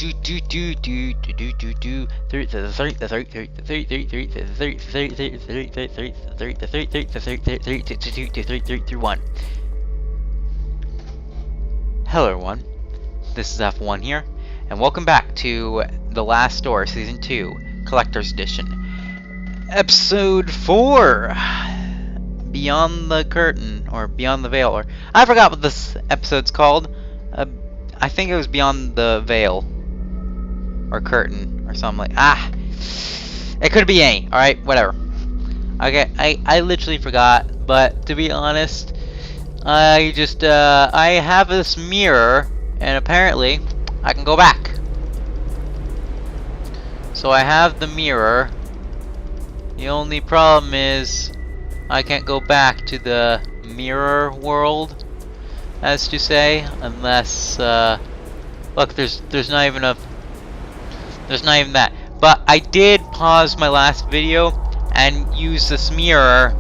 Hello everyone, this is F1 here, and welcome back to The Last Door Season 2, Collector's Edition, Episode 4, Beyond the Curtain, or Beyond the Veil, or I forgot what this episode's called. I think it was Beyond the Veil, or Curtain, or something like, it could be any, alright, whatever. Okay, I literally forgot, but to be honest, I have this mirror, and apparently, I can go back. So I have the mirror. The only problem is, I can't go back to the mirror world, as to say, unless, look, there's not even that. But I did pause my last video and use this mirror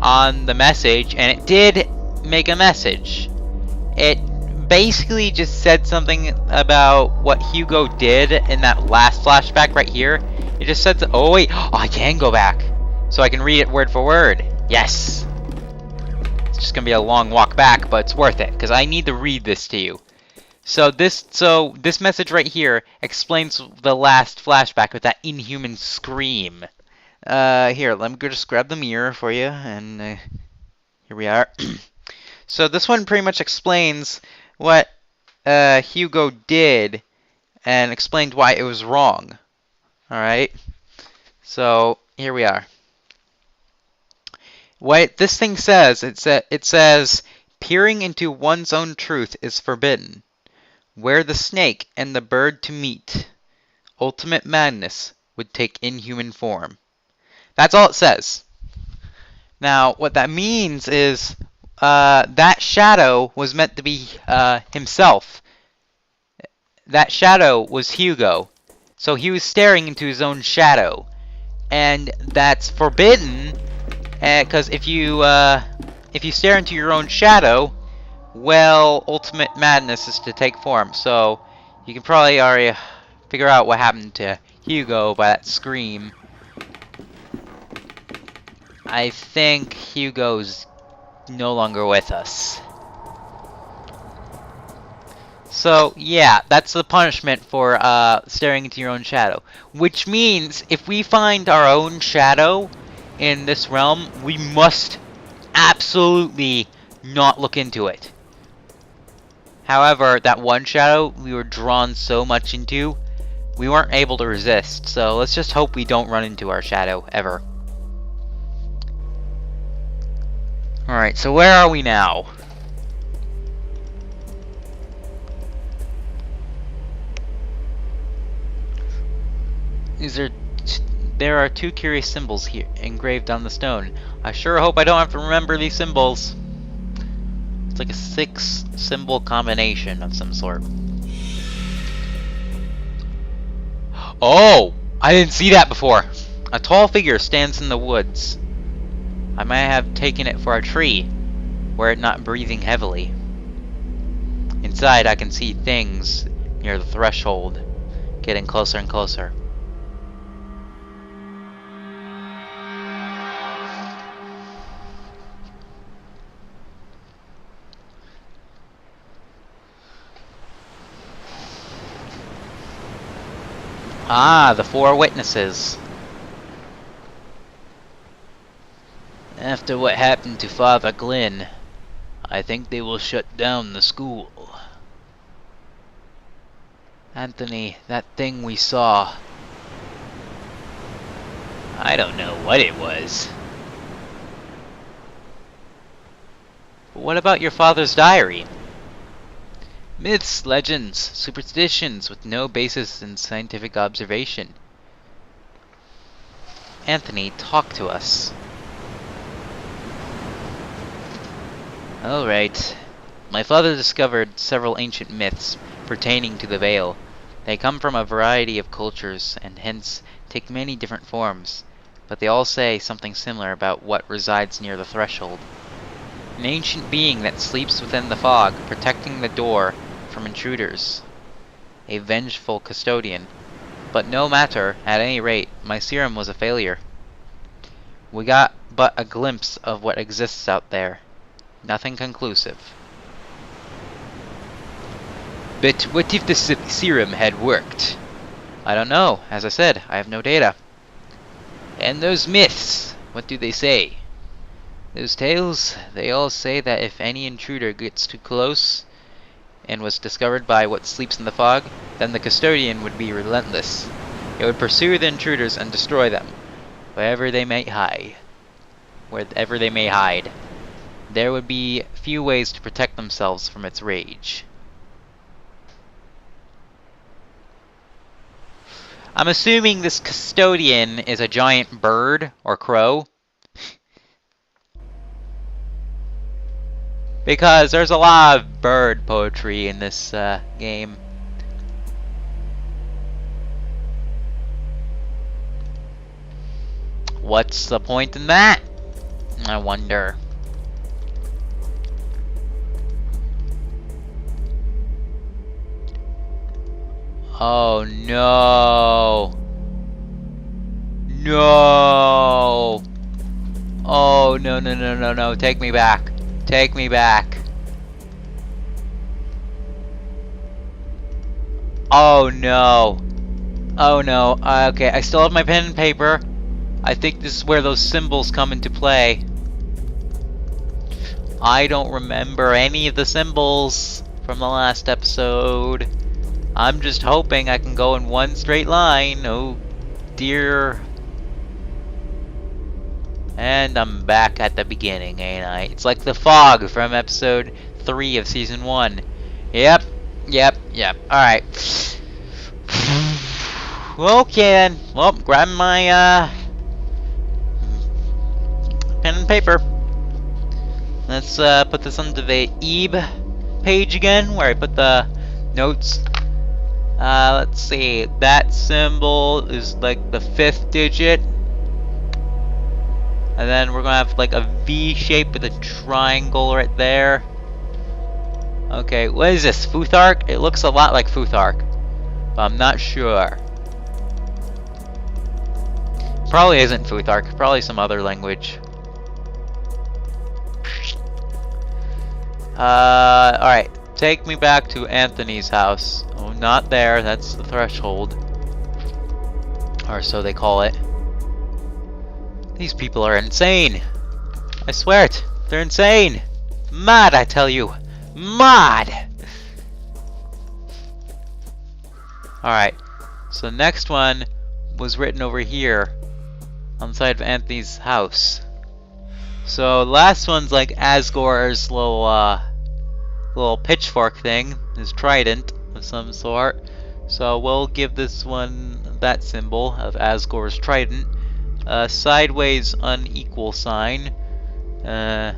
on the message, and it did make a message. It basically just said something about what Hugo did in that last flashback right here. It just said, oh wait, I can go back, so I can read it word for word. Yes. It's just gonna be a long walk back, but it's worth it because I need to read this to you. So this message right here explains the last flashback with that inhuman scream. Here, let me just grab the mirror for you, and here we are. So this one pretty much explains what Hugo did and explained why it was wrong. Alright? So here we are. What this thing says, it says, peering into one's own truth is forbidden. Were the snake and the bird to meet, ultimate madness would take inhuman form. That's all it says. Now, what that means is that shadow was meant to be himself. That shadow was Hugo. So he was staring into his own shadow. And that's forbidden, because if you stare into your own shadow, well, ultimate madness is to take form. So you can probably already figure out what happened to Hugo by that scream. I think Hugo's no longer with us. So yeah, that's the punishment for staring into your own shadow. Which means if we find our own shadow in this realm, we must absolutely not look into it. However, that one shadow we were drawn so much into, we weren't able to resist. So let's just hope we don't run into our shadow ever. Alright, so where are we now? There are two curious symbols here engraved on the stone. I sure hope I don't have to remember these symbols. It's like a 6-symbol combination of some sort. Oh! I didn't see that before! A tall figure stands in the woods. I might have taken it for a tree, were it not breathing heavily. Inside, I can see things near the threshold, getting closer and closer. Ah, the 4 witnesses. After what happened to Father Glynn, I think they will shut down the school. Anthony, that thing we saw, I don't know what it was. But what about your father's diary? Myths, legends, superstitions with no basis in scientific observation. Anthony, talk to us. Alright. My father discovered several ancient myths pertaining to the Veil. They come from a variety of cultures and hence take many different forms, but they all say something similar about what resides near the threshold. An ancient being that sleeps within the fog, protecting the door from intruders. a vengeful custodian. But no matter, at any rate, my serum was a failure. We got but a glimpse of what exists out there. Nothing conclusive. But what if the serum had worked? I don't know. As I said, I have no data. And those myths, what do they say? Those tales, they all say that if any intruder gets too close and was discovered by what sleeps in the fog, then the custodian would be relentless. It would pursue the intruders and destroy them, wherever they may hide. Wherever they may hide. There would be few ways to protect themselves from its rage. I'm assuming this custodian is a giant bird or crow. Because there's a lot of bird poetry in this game. What's the point in that? I wonder. Oh no. No. Oh no, no, no, no, no. Take me back. Take me back. Oh no. Oh no. Okay, I still have my pen and paper. I think this is where those symbols come into play. I don't remember any of the symbols from the last episode. I'm just hoping I can go in one straight line. Oh dear. And I'm back at the beginning, ain't I? It's like the fog from episode 3 of season 1. Yep. Alright. Okay then. Well, grab my pen and paper. Let's put this onto the EBE page again, where I put the notes. Let's see. That symbol is like the 5th digit. And then we're gonna have like a V shape with a triangle right there. Okay, what is this? Futhark? It looks a lot like Futhark, but I'm not sure. Probably isn't Futhark. Probably some other language. Alright. Take me back to Anthony's house. Oh, not there. That's the threshold. Or so they call it. These people are insane. I swear it. They're insane. Mad, I tell you. Mad! Alright. So the next one was written over here. On the side of Anthony's house. So last one's like Asgore's little pitchfork thing. His trident of some sort. So we'll give this one that symbol of Asgore's trident. Sideways unequal sign. I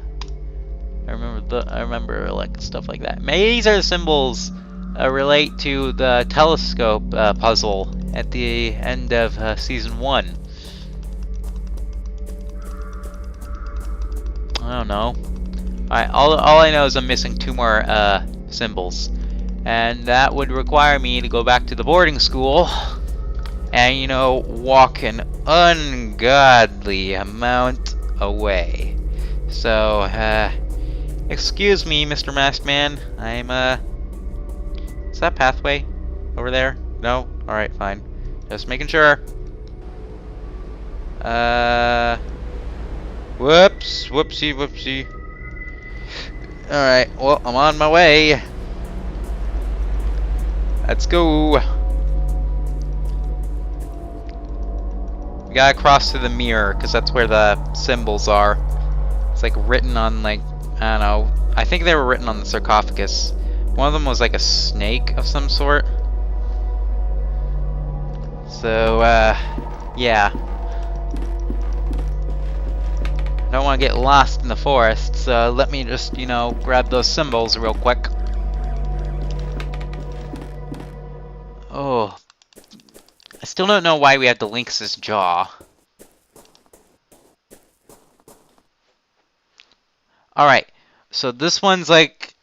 remember like stuff like that. Maybe these are the symbols relate to the telescope puzzle at the end of season 1. I don't know. Alright, all I know is I'm missing 2 more symbols. And that would require me to go back to the boarding school and, you know, walk an ungodly amount away. So, excuse me, Mr. Masked Man. I'm, is that pathway over there? No? Alright, fine. Just making sure. Whoops. Whoopsie. Alright, well, I'm on my way. Let's go. We gotta cross through the mirror, because that's where the symbols are. It's like written on, like, I don't know. I think they were written on the sarcophagus. One of them was like a snake of some sort. So, yeah. I don't want to get lost in the forest, so let me just, you know, grab those symbols real quick. Oh. I still don't know why we have the Lynx's jaw. Alright, so this one's like,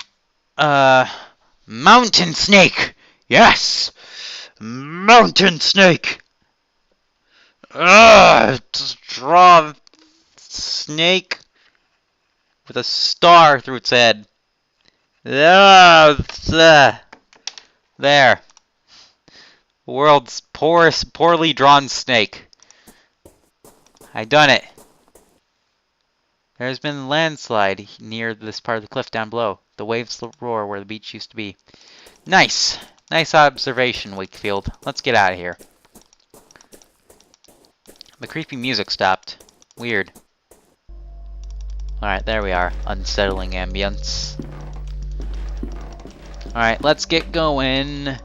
mountain snake! Yes! Mountain snake! Ugh! Draw snake with a star through its head. There. World's poorly drawn snake. I done it. There's been a landslide near this part of the cliff down below. The waves roar where the beach used to be. Nice. Nice observation, Wakefield. Let's get out of here. The creepy music stopped. Weird. Alright, there we are. Unsettling ambience. Alright, let's get going.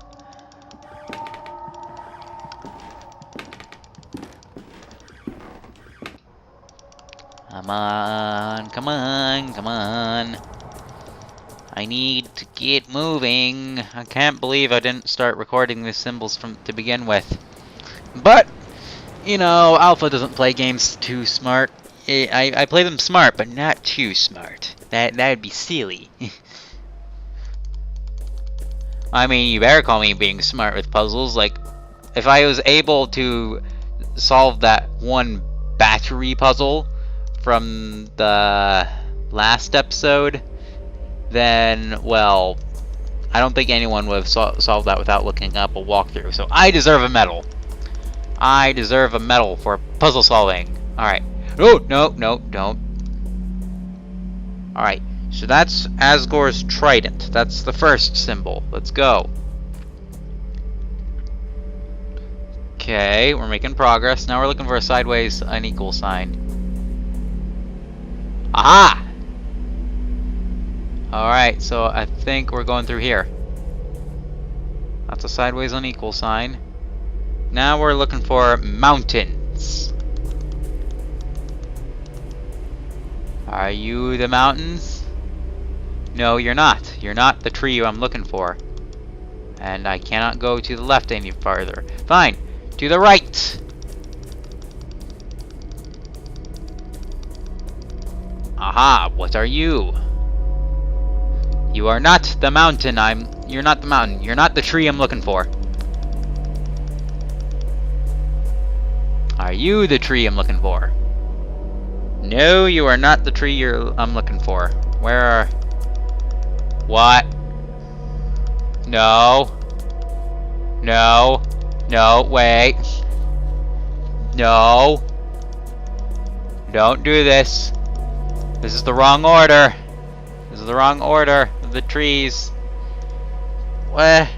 Come on, come on, come on. I need to get moving. I can't believe I didn't start recording the symbols to begin with. But, you know, Alpha doesn't play games too smart. I play them smart, but not too smart. That'd be silly. I mean, you better call me being smart with puzzles. Like, if I was able to solve that one battery puzzle from the last episode, then, well, I don't think anyone would have solved that without looking up a walkthrough. So I deserve a medal. I deserve a medal for puzzle solving. Alright. No, don't. Alright, so that's Asgore's trident. That's the first symbol. Let's go. Okay, we're making progress. Now we're looking for a sideways unequal sign. Aha! Alright, so I think we're going through here. That's a sideways unequal sign. Now we're looking for mountains. Are you the mountains? No, you're not. You're not the tree I'm looking for. And I cannot go to the left any farther. Fine. To the right. Aha, what are you? You are not the mountain you're not the mountain. You're not the tree I'm looking for. Are you the tree I'm looking for? No, you are not the tree I'm looking for. Where are... What? No. No. No, wait. No. Don't do this. This is the wrong order. This is the wrong order of the trees. What?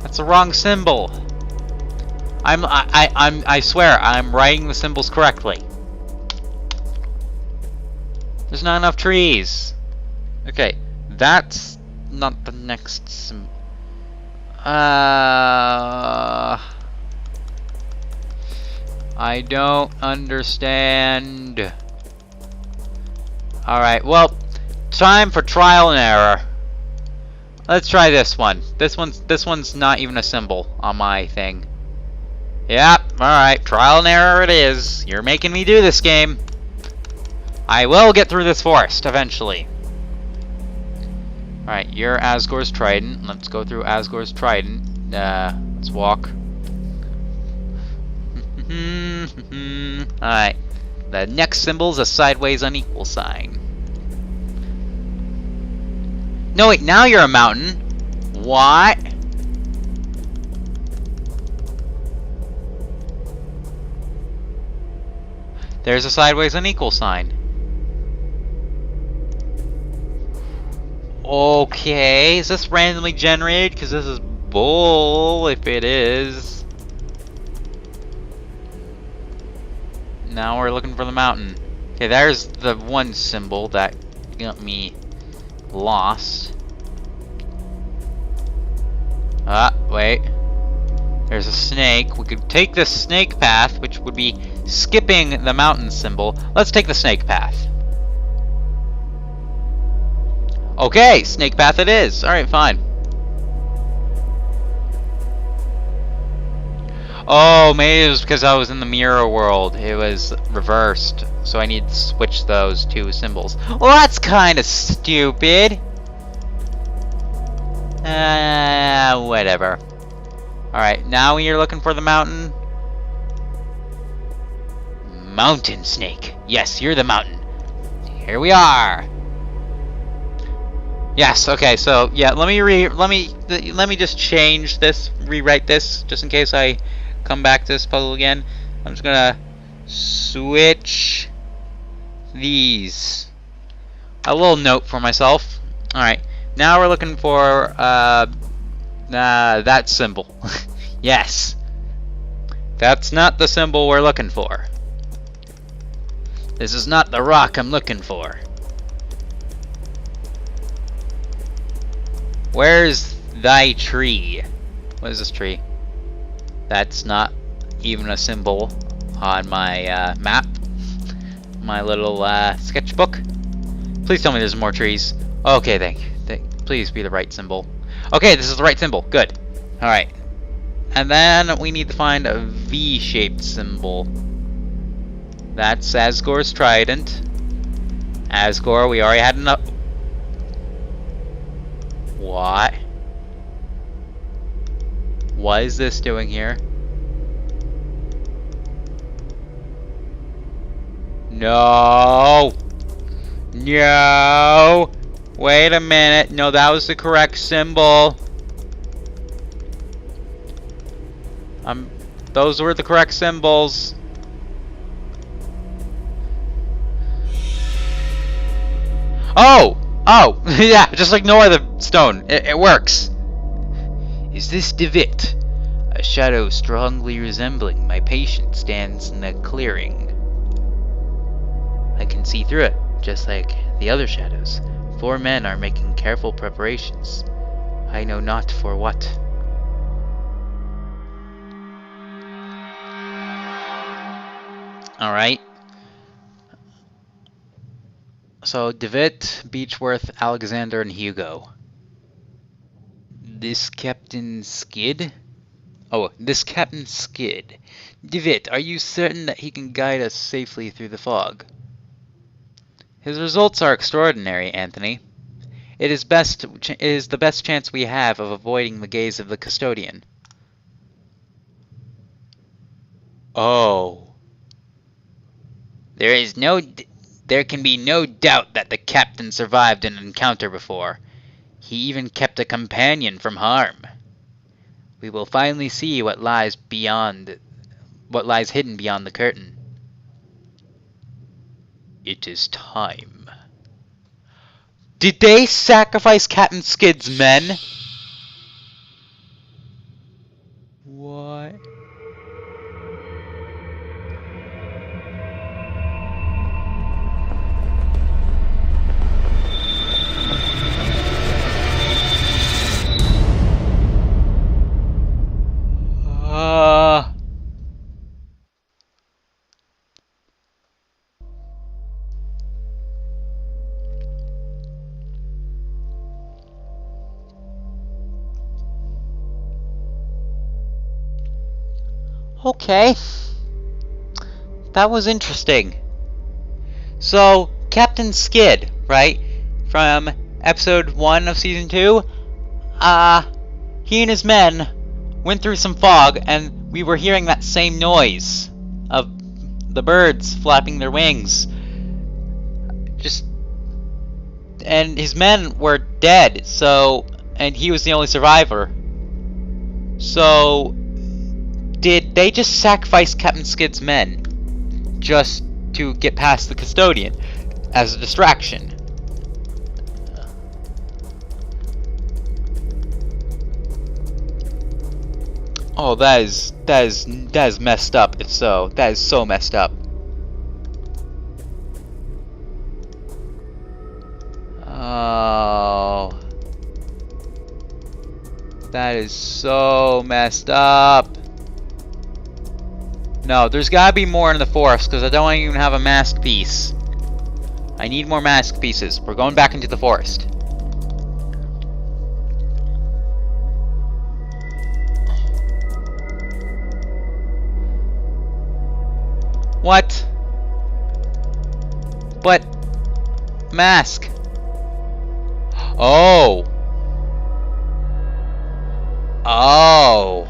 That's the wrong symbol. I swear, I'm writing the symbols correctly. There's not enough trees. Okay, that's not the next symbol. I don't understand. Alright, well, time for trial and error. Let's try this one. This one's not even a symbol on my thing. Yep, alright, trial and error it is. You're making me do this game. I will get through this forest eventually. Alright, you're Asgore's trident. Let's go through Asgore's trident. Let's walk. Alright. The next symbol's a sideways unequal sign. No, wait, now you're a mountain. What? There's a sideways unequal sign. Okay, is this randomly generated? Because this is bull if it is. Now we're looking for the mountain. Okay, there's the one symbol that got me lost. Wait. There's a snake. We could take the snake path, which would be skipping the mountain symbol. Let's take the snake path. Okay, snake path it is. Alright, fine. Oh, maybe it was because I was in the mirror world. It was reversed. So I need to switch those two symbols. Well, that's kind of stupid. Whatever. Alright, now you're looking for the mountain. Mountain snake. Yes, you're the mountain. Here we are. Yes, okay, so yeah, let me just change this, rewrite this, just in case I come back to this puzzle again. I'm just gonna switch these. A little note for myself. Alright, now we're looking for that symbol. Yes. That's not the symbol we're looking for. This is not the rock I'm looking for. Where's thy tree? What is this tree? That's not even a symbol on my map. My little sketchbook. Please tell me there's more trees. Okay, thank you. Please be the right symbol. Okay, this is the right symbol. Good. Alright. And then we need to find a V-shaped symbol. That's Asgore's trident. Asgore, we already had enough. What? What is this doing here? No! No! Wait a minute. No, that was the correct symbol. Those were the correct symbols. Oh! Oh! Yeah, just ignore the stone. It works. Is this Divit? A shadow strongly resembling my patient stands in the clearing. I can see through it, just like the other shadows. 4 men are making careful preparations. I know not for what. Alright. So, Divit, Beechworth, Alexander, and Hugo. This Captain Skid? Oh, this Captain Skid. Divit, are you certain that he can guide us safely through the fog? His results are extraordinary, Anthony. It is the best chance we have of avoiding the gaze of the custodian. Oh. There can be no doubt that the captain survived an encounter before. He even kept a companion from harm. We will finally see what lies hidden beyond the curtain. It is time. Did they sacrifice Captain Skid's men? What? Okay. That was interesting. So, Captain Skid, right? From episode 1 of season 2, he and his men went through some fog, and we were hearing that same noise of the birds flapping their wings. And his men were dead, and he was the only survivor. So, did they just sacrifice Captain Skid's men just to get past the custodian as a distraction? Oh, that is messed up. If so, that is so messed up. Oh, that is so messed up. No, there's gotta be more in the forest, because I don't even have a mask piece. I need more mask pieces. We're going back into the forest. What? But mask. Oh. Oh.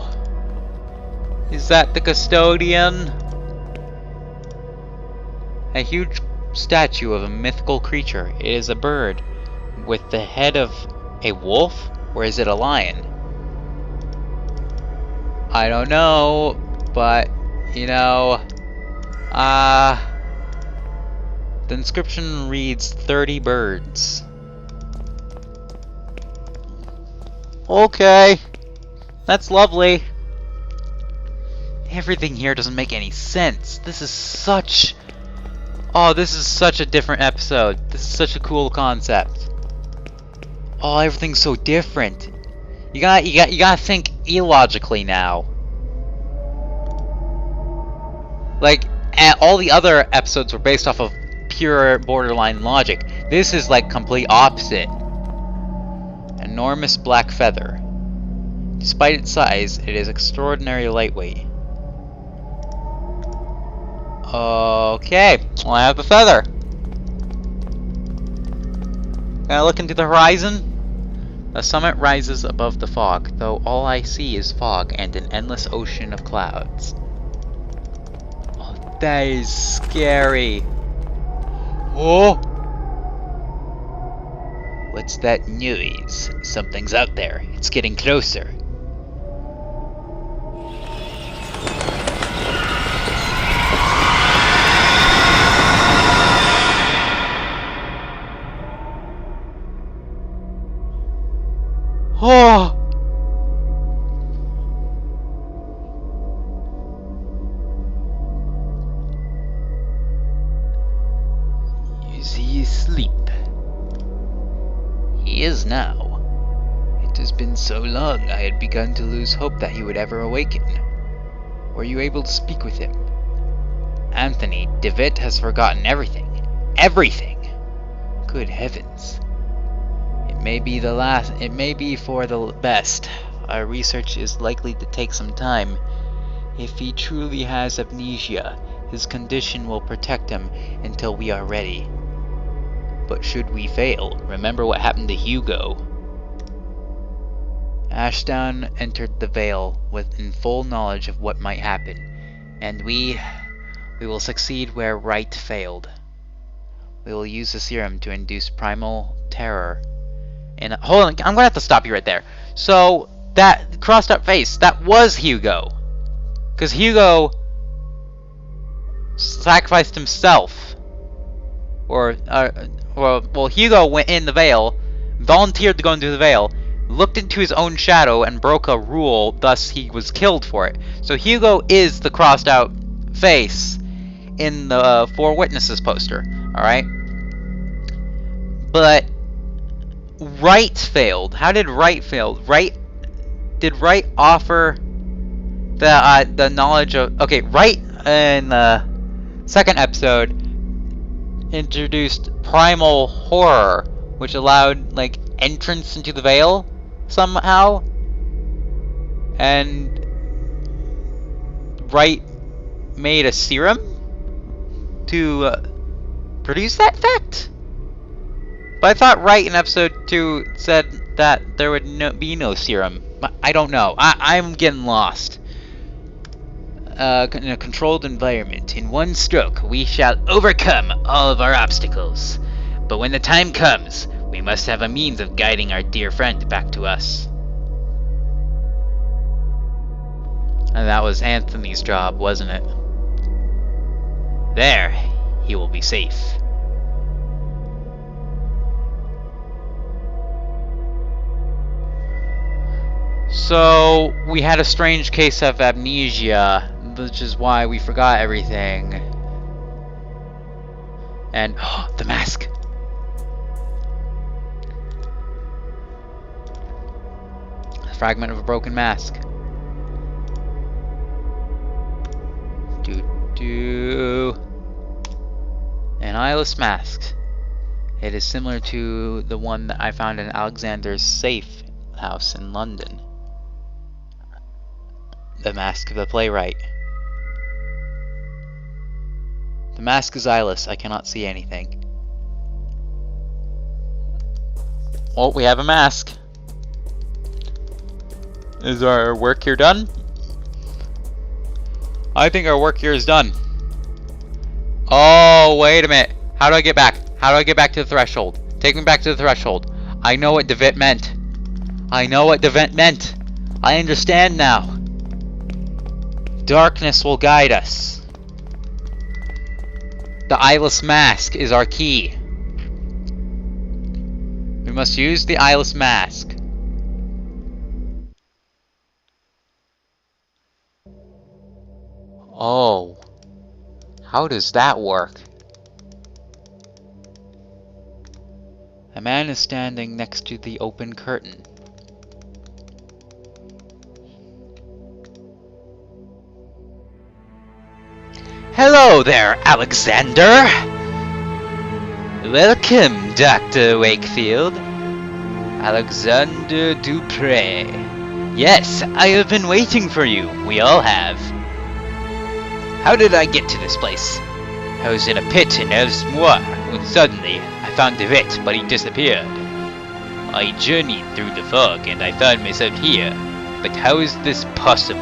Is that the custodian? A huge statue of a mythical creature. It is a bird with the head of a wolf, or is it a lion? I don't know, but you know, the inscription reads 30 birds. Okay, that's lovely. Everything here doesn't make any sense. This is such... Oh, this is such a different episode. This is such a cool concept. Oh, everything's so different. You gotta think illogically now. Like, all the other episodes were based off of pure borderline logic. This is like complete opposite. Enormous black feather. Despite its size, it is extraordinarily lightweight. Okay, well, I have the feather. Can I look into the horizon? The summit rises above the fog, though all I see is fog and an endless ocean of clouds. Oh, that is scary. Oh! What's that noise? Something's out there. It's getting closer. Oh! Is he asleep? He is now. It has been so long I had begun to lose hope that he would ever awaken. Were you able to speak with him? Anthony, DeVitt has forgotten everything. Everything! Good heavens. It may be for the best. Our research is likely to take some time. If he truly has amnesia, his condition will protect him until we are ready. But should we fail, remember what happened to Hugo. Ashdown entered the Vale in full knowledge of what might happen, and we will succeed where Wright failed. We will use the serum to induce primal terror. And hold on, I'm gonna have to stop you right there. So that crossed up face, that was Hugo, because Hugo sacrificed himself, well, Hugo went in the Vale, volunteered to go into the Vale, looked into his own shadow and broke a rule, thus he was killed for it. So Hugo is the crossed out face in the Four Witnesses poster, alright? But Wright failed. How did Wright fail? Did Wright offer the knowledge of... Okay, Wright in the second episode introduced primal horror, which allowed like entrance into the Vale somehow, and Wright made a serum to produce that effect. But I thought Wright in episode 2 said that there would be no serum. I don't know. I'm getting lost. In a controlled environment, in one stroke, we shall overcome all of our obstacles. But when the time comes, we must have a means of guiding our dear friend back to us. And that was Anthony's job, wasn't it? There, he will be safe. So, we had a strange case of amnesia, which is why we forgot everything. And, oh, the mask! A fragment of a broken mask. An eyeless mask. It is similar to the one that I found in Alexander's safe house in London. The mask of the playwright. The mask is eyeless. I cannot see anything. Oh, we have a mask. Is our work here done? I think our work here is done. Oh, wait a minute. How do I get back? How do I get back to the threshold? Take me back to the threshold. I know what Devit meant. I know what Devit meant. I understand now. Darkness will guide us. The eyeless mask is our key. We must use the eyeless mask. Oh. How does that work? A man is standing next to the open curtain. Hello there, Alexander! Welcome, Dr. Wakefield. Alexander Dupre. Yes, I have been waiting for you. We all have. How did I get to this place? I was in a pit in Elsmoor when suddenly I found Devit, but he disappeared. I journeyed through the fog and I found myself here. But how is this possible?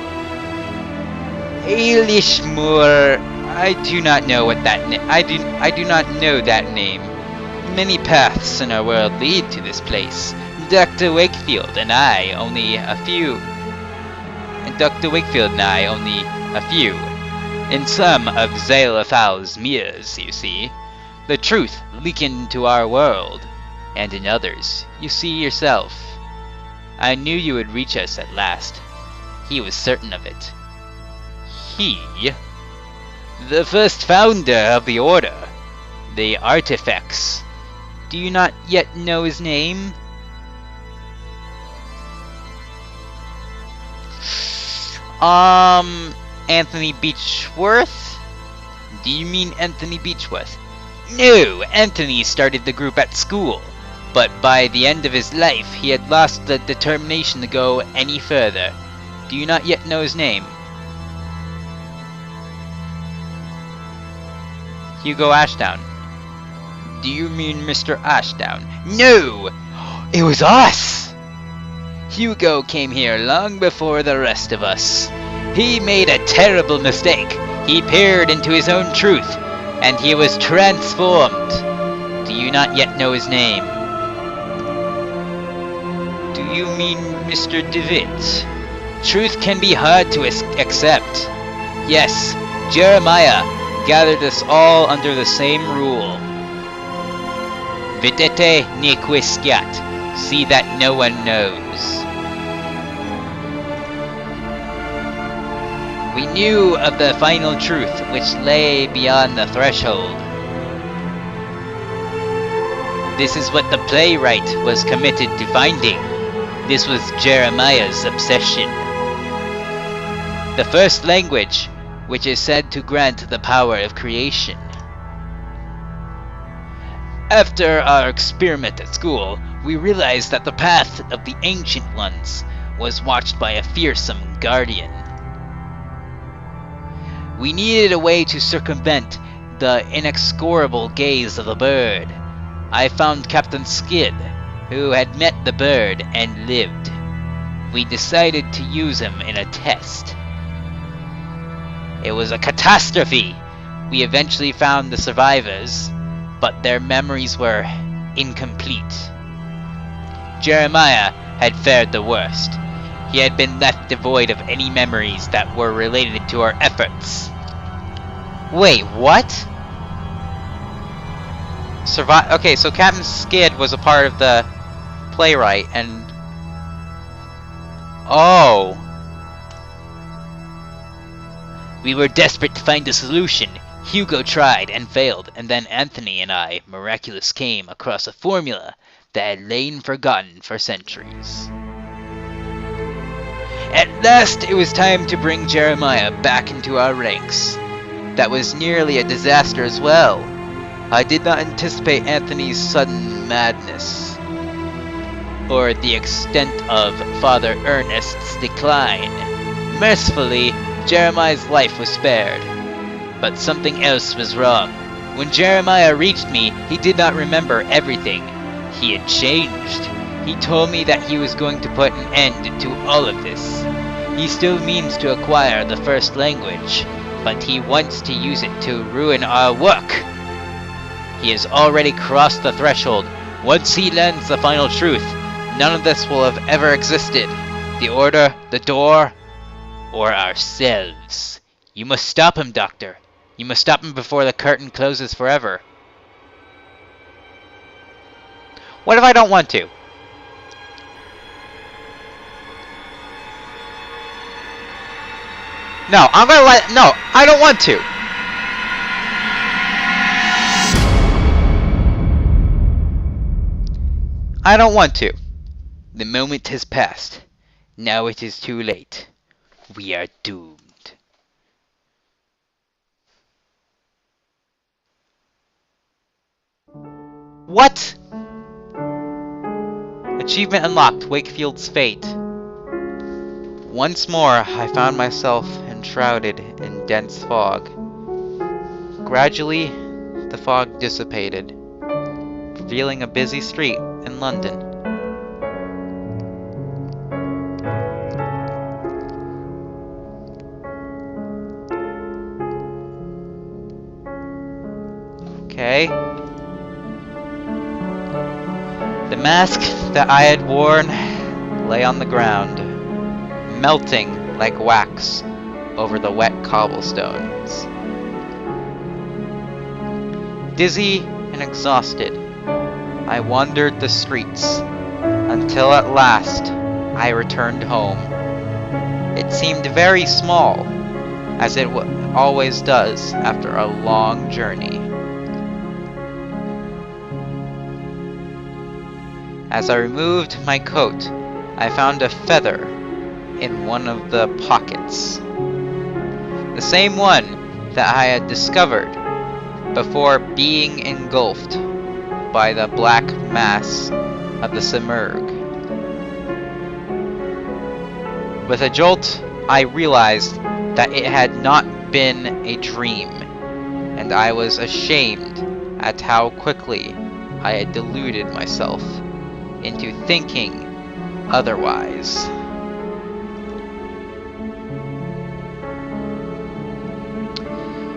Ailishmoor, I do not know what that I do not know that name. Many paths in our world lead to this place. Dr. Wakefield and I only a few. In some of Zalafal's mirrors, you see, the truth leaking into our world, and in others, you see yourself. I knew you would reach us at last. He was certain of it. He? The first founder of the Order. The Artifacts. Do you not yet know his name? Anthony Beechworth? Do you mean Anthony Beechworth? No, Anthony started the group at school, but by the end of his life, he had lost the determination to go any further. Do you not yet know his name? Hugo Ashdown. Do you mean Mr. Ashdown? No! It was us! Hugo came here long before the rest of us. He made a terrible mistake. He peered into his own truth, and he was transformed. Do you not yet know his name? Do you mean Mr. Devit? Truth can be hard to accept. Yes, Jeremiah gathered us all under the same rule. Videte ne quiscat. See that no one knows. We knew of the final truth which lay beyond the threshold. This is what the playwright was committed to finding. This was Jeremiah's obsession. The first language, which is said to grant the power of creation. After our experiment at school, we realized that the path of the Ancient Ones was watched by a fearsome guardian. We needed a way to circumvent the inexorable gaze of the bird. I found Captain Skid, who had met the bird and lived. We decided to use him in a test. It was a catastrophe! We eventually found the survivors, but their memories were incomplete. Jeremiah had fared the worst. He had been left devoid of any memories that were related to our efforts. Wait, what? Okay, so Captain Skid was a part of the playwright, and... Oh! We were desperate to find a solution. Hugo tried and failed, and then Anthony and I miraculously came across a formula that had lain forgotten for centuries. At last, it was time to bring Jeremiah back into our ranks. That was nearly a disaster as well. I did not anticipate Anthony's sudden madness, or the extent of Father Ernest's decline. Mercifully, Jeremiah's life was spared. But something else was wrong. When Jeremiah reached me, he did not remember everything. He had changed. He told me that he was going to put an end to all of this. He still means to acquire the first language, but he wants to use it to ruin our work. He has already crossed the threshold. Once he learns the final truth, none of this will have ever existed. The Order, the door, or ourselves. You must stop him, Doctor. You must stop him before the curtain closes forever. What if I don't want to? No, I'm gonna let... No, I don't want to. I don't want to. The moment has passed. Now it is too late. We are doomed. What? Achievement unlocked. Wakefield's fate. Once more, I found myself enshrouded in dense fog. Gradually, the fog dissipated, revealing a busy street in London. Okay. The mask that I had worn lay on the ground, melting like wax over the wet cobblestones. Dizzy and exhausted, I wandered the streets until at last I returned home. It seemed very small, as it always does after a long journey. As I removed my coat, I found a feather in one of the pockets. The same one that I had discovered before being engulfed by the black mass of the Simurgh. With a jolt, I realized that it had not been a dream, and I was ashamed at how quickly I had deluded myself into thinking otherwise.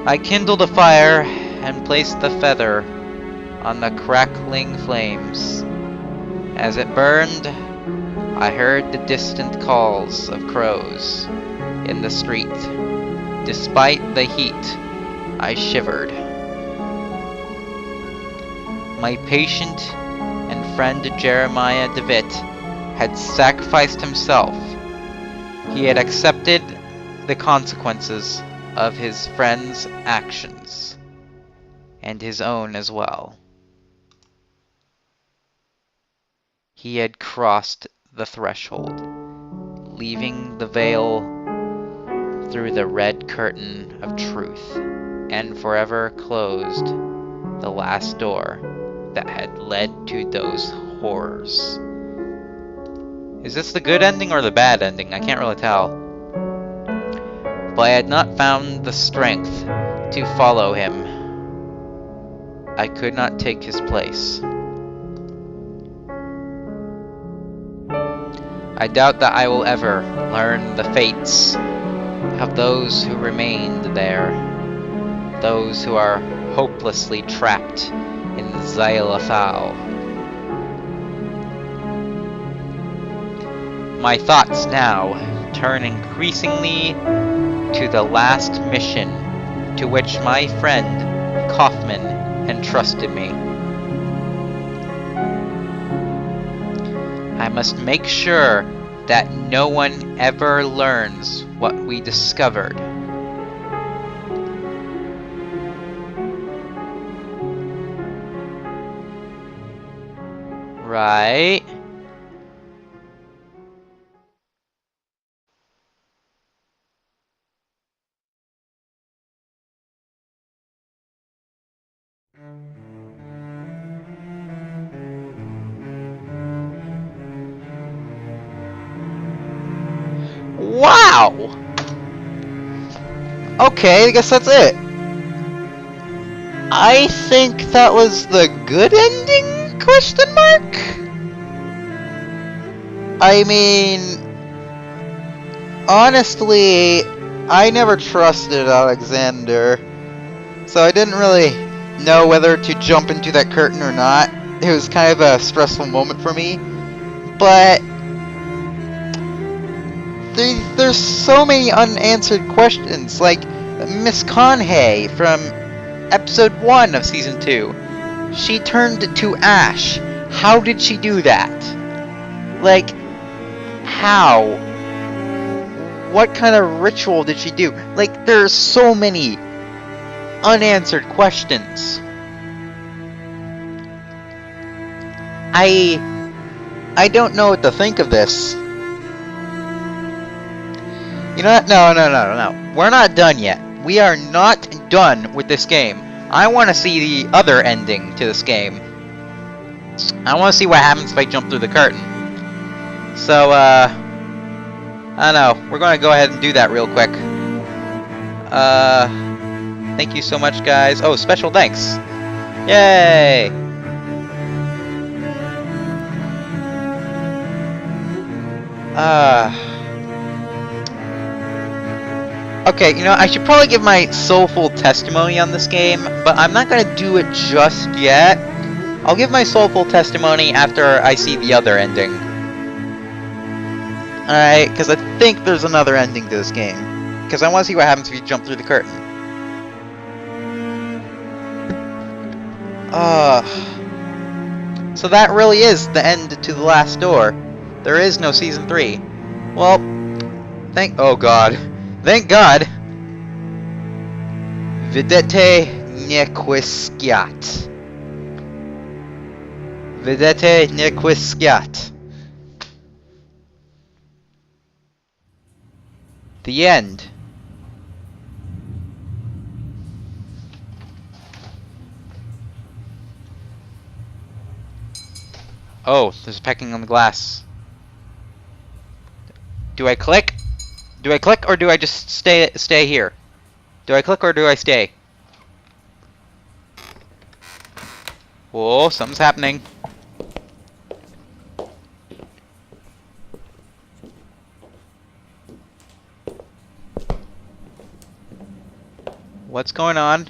I kindled a fire and placed the feather on the crackling flames. As it burned, I heard the distant calls of crows in the street. Despite the heat, I shivered. My patient and friend Jeremiah DeWitt had sacrificed himself. He had accepted the consequences of his friend's actions, and his own as well. He had crossed the threshold, leaving the veil through the red curtain of truth, and forever closed the last door that had led to those horrors. Is this the good ending or the bad ending? I can't really tell. But I had not found the strength to follow him. I could not take his place. I doubt that I will ever learn the fates of those who remained there, those who are hopelessly trapped in Xylophal. My thoughts now turn increasingly to the last mission to which my friend Kaufman entrusted me. I must make sure that no one ever learns what we discovered. Right? Wow! Okay, I guess that's it. I think that was the good ending? Question mark? I mean, honestly, I never trusted Alexander, so I didn't really know whether to jump into that curtain or not. It was kind of a stressful moment for me, but there's so many unanswered questions, like Miss Conhay from episode 1 of season 2. She turned to ash. How did she do that? Like, how? What kind of ritual did she do? Like, there's so many unanswered questions. I don't know what to think of this. You know what? No. We're not done yet. We are not done with this game. I want to see the other ending to this game. I want to see what happens if I jump through the curtain. So, I don't know. We're going to go ahead and do that real quick. Thank you so much, guys. Oh, special thanks. Yay! Okay, you know, I should probably give my soulful testimony on this game, but I'm not gonna do it just yet. I'll give my soulful testimony after I see the other ending. Alright, because I think there's another ending to this game. Because I want to see what happens if you jump through the curtain. So that really is the end to the last door. There is no season 3. Well, oh god. Thank God! Vedete nequisciat. Vedete nequisciat. The end. Oh, there's pecking on the glass. Do I click? Do I click or do I just stay here? Do I click or do I stay? Whoa, something's happening. What's going on?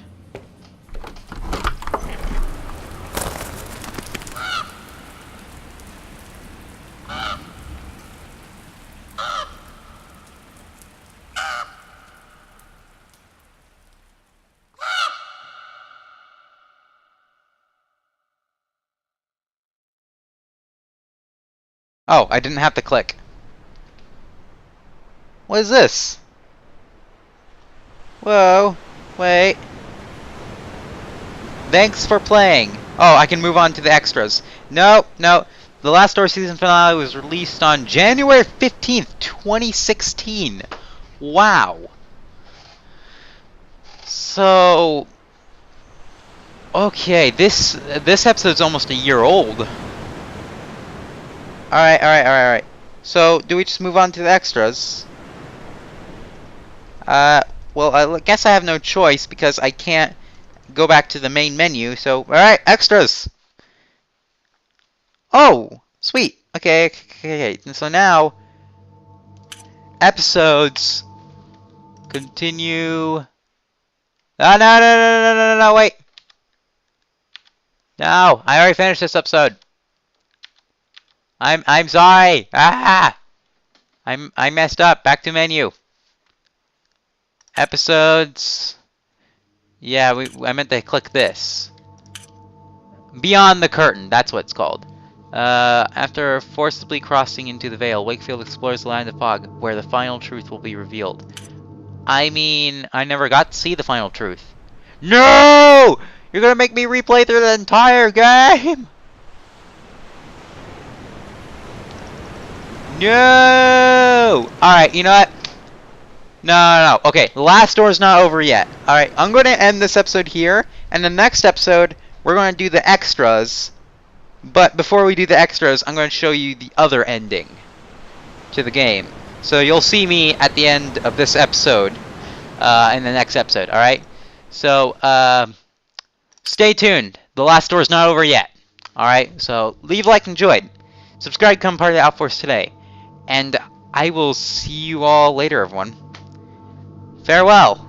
Oh, I didn't have to click. What is this? Whoa, wait. Thanks for playing. Oh, I can move on to the extras. No. The Last Door season finale was released on January 15th, 2016. Wow. So, okay, this episode's almost a year old. Alright. So, do we just move on to the extras? Well, I guess I have no choice because I can't go back to the main menu, so, alright, extras! Oh! Sweet! Okay. So now, episodes, continue... No, wait! No, I already finished this episode. I'm sorry. I messed up. Back to menu. Episodes. Yeah, I meant to click this. Beyond the Curtain. That's what it's called. After forcibly crossing into the veil, Wakefield explores the land of fog, where the final truth will be revealed. I mean, I never got to see the final truth. No! You're gonna make me replay through the entire game! No! Alright, you know what? No. Okay, the last door is not over yet. Alright, I'm going to end this episode here. And the next episode, we're going to do the extras. But before we do the extras, I'm going to show you the other ending to the game. So you'll see me at the end of this episode in the next episode, alright? So, stay tuned. The last door is not over yet. Alright, so leave a like and enjoy. Subscribe, become part of the AlphaForce today. And I will see you all later, everyone. Farewell.